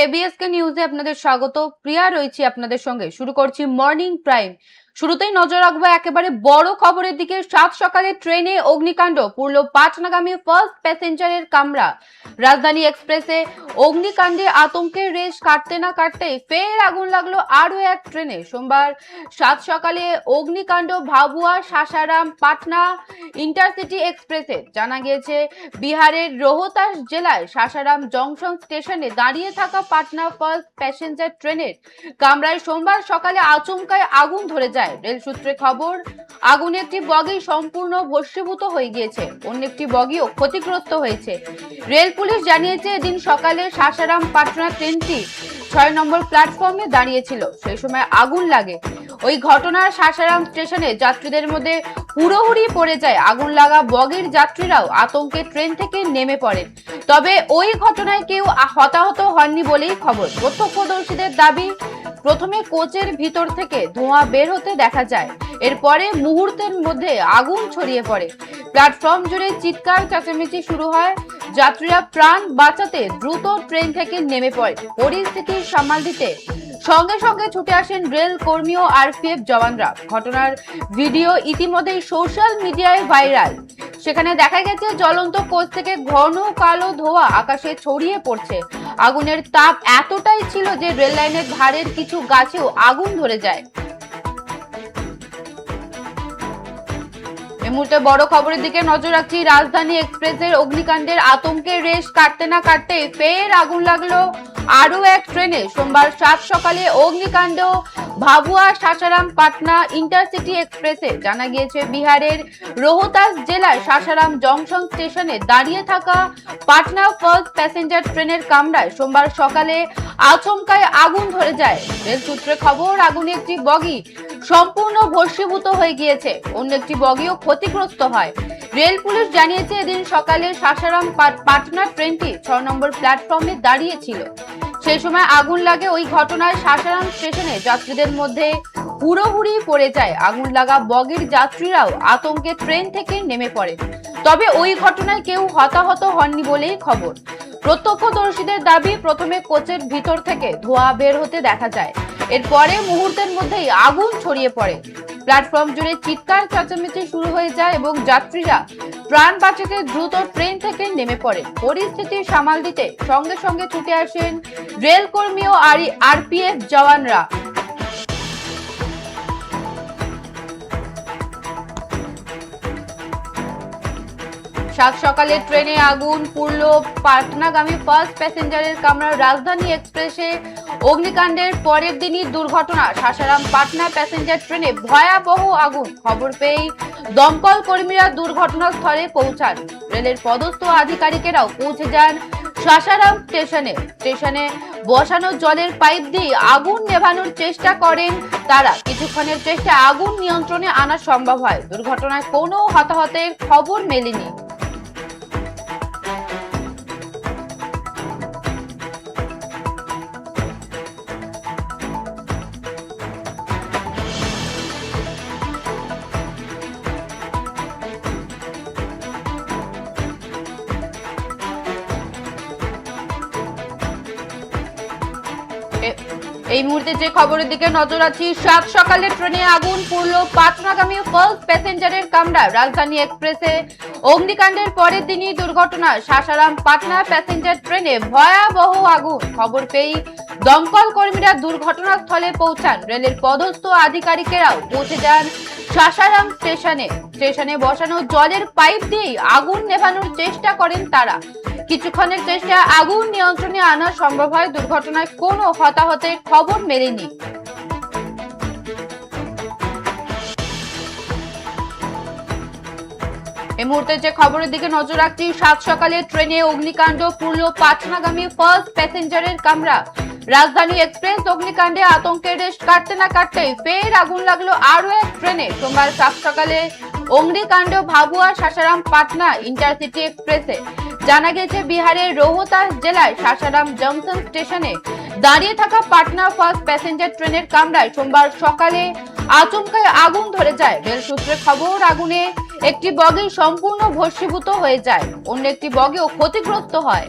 এবিএসকে নিউজে আপনাদের স্বাগত। প্রিয়া রয়েছি আপনাদের সঙ্গে। শুরু করছি মর্নিং প্রাইম। শুরুতেই নজর রাখবো একেবারে বড় খবরের দিকে। সাত সকালে ট্রেনে অগ্নিকাণ্ড, পুরল পাটনাগামী ফার্স্ট প্যাসেঞ্জারের কামরা। রাজধানী এক্সপ্রেসে অগ্নিকাণ্ডে আতঙ্কের রেশ কাটতে না কাটতেই ফের আগুন লাগলো আরো এক ট্রেনে। সোমবার সাত সকালে অগ্নিকাণ্ড ভাবুয়া সাসারাম পাটনা ইন্টারসিটি এক্সপ্রেসে। জানা গিয়েছে বিহারের রোহতাস জেলায় সাসারাম জংশন স্টেশনে দাঁড়িয়ে থাকা পাটনা ফার্স্ট প্যাসেঞ্জার ট্রেনের কামরায় সোমবার সকালে আচমকায় আগুন ধরে যায়। রেল সূত্রে খবর, আগুনে একটি বগি সম্পূর্ণ ভস্মীভূত হয়ে গিয়েছে, অন্য একটি বগিও ক্ষতিগ্রস্ত হয়েছে। রেল পুলিশ জানিয়েছে এদিন সকালে সাসারাম পাটনা ট্রেনটি ৬ নম্বর প্ল্যাটফর্মে দাঁড়িয়েছিল, সেই সময় আগুন লাগে। ওই ঘটনার সাসারাম স্টেশনে যাত্রীদের মধ্যে হুড়োহুড়ি পড়ে যায়। আগুন লাগা বগির যাত্রীরাও আতঙ্কে ট্রেন থেকে নেমে পড়েন। তবে ওই ঘটনায় কেউ হতাহত হননি বলেই খবর। প্রত্যক্ষদর্শীদের দাবি, প্রথমে কোচের ভিতর থেকে ধোঁয়া বের হতে দেখা যায়, এরপরে মুহূর্তের মধ্যে আগুন ছড়িয়ে পড়ে। প্ল্যাটফর্ম জুড়ে চিৎকার চেঁচামেচি শুরু হয়। যাত্রীরা প্রাণ বাঁচাতে দ্রুত ট্রেন থেকে নেমে পড়ে। পরিস্থিতি সামাল দিতে সঙ্গে সঙ্গে ছুটে আসেন রেল কর্মী ও আরপিএফ জওয়ানরা। ঘটনার ভিডিও ইতিমধ্যেই সোশ্যাল মিডিয়ায় ভাইরাল। সেখানে দেখা গেছে জ্বলন্ত কোচ থেকে ঘন কালো ধোঁয়া আকাশে ছড়িয়ে পড়ছে। আগুনের তাপ এতটাই ছিল যে রেল লাইনের ধারের কিছু গাছেও আগুন ধরে যায়। এই মুহূর্তে বড় খবরের দিকে নজর রাখছি। রাজধানী এক্সপ্রেসের অগ্নিকাণ্ডের আতঙ্কের রেশ কাটতে না কাটতে ফের আগুন লাগলো আরো এক ট্রেনে। সোমবার সাত সকালে অগ্নিকাণ্ড ভাবুয়া সাসারাম পাটনা ইন্টারসিটি এক্সপ্রেসে। জানা গিয়েছে বিহারের রোহতাস জেলার সাসারাম জংশন স্টেশনে দাঁড়িয়ে থাকা পাটনা ফার্স্ট প্যাসেঞ্জার ট্রেনের কামরায় সোমবার সকালে আচমকায় আগুন ধরে যায়। রেল সূত্রে খবর, আগুনে একটি বগি সম্পূর্ণ ভস্মীভূত হয়ে গিয়েছে, অন্য একটি বগিও ক্ষতিগ্রস্ত হয়। রেল পুলিশ জানিয়েছে এদিন সকালে সাসারাম পাটনা ট্রেনটি ৬ নম্বর প্ল্যাটফর্মে দাঁড়িয়েছিল, সেই সময় আগুন লাগে। ওই ঘটনায় সাসারাম স্টেশনে যাত্রীদের মধ্যে হুড়োহুড়ি পড়ে যায়। আগুন লাগা বগির যাত্রীরাও আতঙ্কে ট্রেন থেকে নেমে পড়ে। তবে ওই ঘটনায় কেউ হতাহত হননি বলেই খবর। প্রত্যক্ষদর্শীদের দাবি, প্রথমে কোচের ভিতর থেকে ধোঁয়া বের হতে দেখা যায়, এরপরে মুহূর্তের মধ্যেই আগুন ছড়িয়ে পড়ে। প্ল্যাটফর্ম জুড়ে চিৎকার চেঁচামেচি শুরু হয়ে যায় এবং যাত্রীরা প্রাণ বাঁচাতে দ্রুত ট্রেন থেকে নেমে পড়ে। পরিস্থিতি সামাল দিতে সঙ্গে সঙ্গে ছুটে আসেন রেল কর্মী ও আরপিএফ জওয়ানরা। সাত সকালে ট্রেনে আগুন, পুরল পাটনাগামী ফার্স্ট প্যাসেঞ্জারের কামরা। রাজধানী এক্সপ্রেসে অগ্নিকাণ্ডের পরের দিনই দুর্ঘটনা। সাসারাম পাটনা প্যাসেঞ্জার ট্রেনে ভয়াবহ আগুন। খবর পেয়েই দমকল কর্মীরা দুর্ঘটনাস্থলে পৌঁছান। রেলের পদস্থ আধিকারিকেরাও পৌঁছে যান সাসারাম স্টেশনে বসানো জলের পাইপ দিয়ে আগুন নেভানোর চেষ্টা করেন তারা। কিছুক্ষণের চেষ্টায় আগুন নিয়ন্ত্রণে আনা সম্ভব হয়। দুর্ঘটনায় কোনো হতাহতের খবর মেলেনি। এই মুহূর্তে যে খবরের দিকে নজর রাখছি, সাত সকালে ট্রেনে আগুন, পুরল পাটনাগামী ফার্স্ট প্যাসেঞ্জারের কামরা। রাজধানী এক্সপ্রেসে অগ্নিকাণ্ডের পরের দিনই দুর্ঘটনা। সাসারাম পাটনা প্যাসেঞ্জার ট্রেনে ভয়াবহ আগুন। খবর পেয়েই দমকল কর্মীরা দুর্ঘটনাস্থলে পৌঁছান। রেলের পদস্থ আধিকারিকেরাও পৌঁছে যান সাসারাম স্টেশনে বসানো জলের পাইপ দিয়ে আগুন নেভানোর চেষ্টা করেন তারা। কিছুক্ষণের চেষ্টায় আগুন নিয়ন্ত্রণে আনা সম্ভব হয়। দুর্ঘটনায় কোনো হতাহতের খবর মেলেনি। এই মুহূর্তে যে খবরের দিকে নজর রাখছি, সাত সকালে ট্রেনে অগ্নিকাণ্ড, পুরল পাটনাগামী ফার্স্ট প্যাসেঞ্জারের কামরা। রাজধানী এক্সপ্রেস অগ্নিকাণ্ডে আতঙ্কের রেশ কাটতে না কাটতেই ফের আগুন লাগলো আরো এক ট্রেনে। সোমবার সাত সকালে অগ্নিকাণ্ড ভাবুয়া সাসারাম পাটনা ইন্টারসিটি এক্সপ্রেসে। জানা গেছে বিহারের রোহতাস জেলায় সাসারাম জংশন স্টেশনে দাঁড়িয়ে থাকা পাটনা ফার্স্ট প্যাসেঞ্জার ট্রেনের কামরায় সোমবার সকালে আচমকায় আগুন ধরে যায়। রেল সূত্রে খবর, আগুনে একটি বগি সম্পূর্ণ ভস্মীভূত হয়ে যায়, অন্য একটি বগিও ক্ষতিগ্রস্ত হয়।